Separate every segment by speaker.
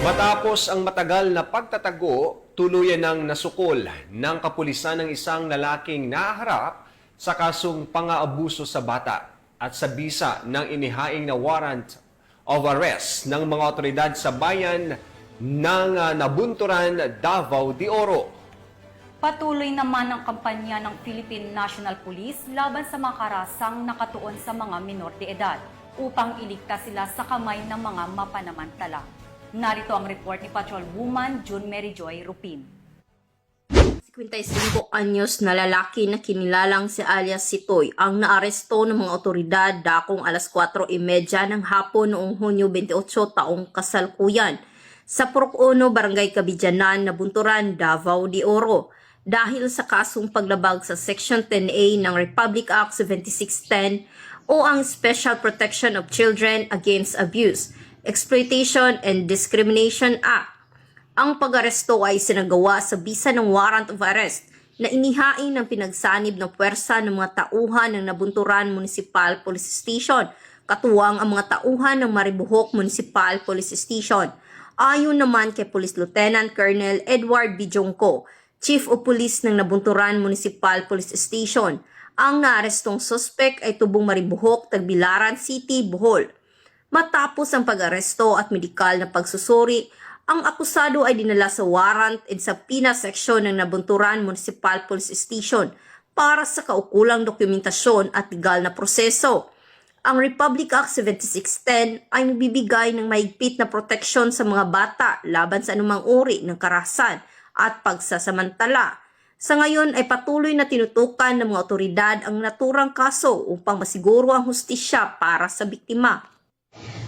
Speaker 1: Matapos ang matagal na pagtatago, tuluyan ng nasukol ng kapulisan ng isang lalaking naharap sa kasong pang-aabuso sa bata at sa bisa ng inihaing na warrant of arrest ng mga otoridad sa bayan ng Nabunturan, Davao de Oro.
Speaker 2: Patuloy naman ang kampanya ng Philippine National Police laban sa mga karasang nakatuon sa mga minor de edad upang iligtas sila sa kamay ng mga mapanamantala. Narito ang report ni Patrolwoman June Mary Joy Rupin.
Speaker 3: 55 anyos na lalaki na kinilalang si alias Sitoy ang naaresto ng mga otoridad dakong alas 4:30 ng hapon noong Hunyo 28 taong kasalukuyan sa Purok 1, Barangay Kabidyanan, Nabunturan, Davao de Oro dahil sa kasong paglabag sa Section 10A ng Republic Act 7610 o ang Special Protection of Children Against Abuse, Exploitation and Discrimination Act. Ang pag-aresto ay sinagawa sa bisa ng warrant of arrest na inihain ng pinagsanib ng puwersa ng mga tauhan ng Nabunturan Municipal Police Station, katuwang ang mga tauhan ng Maribojoc Municipal Police Station. Ayon naman kay Police Lieutenant Colonel Edward Bijongco, Chief of Police ng Nabunturan Municipal Police Station, ang naarestong suspect ay tubong Maribojoc, Tagbilaran City, Bohol. Matapos ang pag-aresto at medikal na pagsusuri, ang akusado ay dinala sa warrant and sa PINA seksyon ng Nabunturan Municipal Police Station para sa kaukulang dokumentasyon at legal na proseso. Ang Republic Act 7610 ay nagbibigay ng mahigpit na proteksyon sa mga bata laban sa anumang uri ng karahasan at pagsasamantala. Sa ngayon ay patuloy na tinutukan ng mga otoridad ang naturang kaso upang masiguro ang hustisya para sa biktima.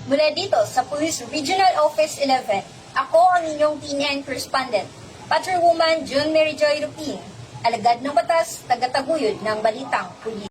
Speaker 4: Mula dito sa Police Regional Office 11, ako ang inyong TNN correspondent, Patrolwoman June Mary Joy Rupin, alagad ng batas, tagataguyod ng balitang pulis.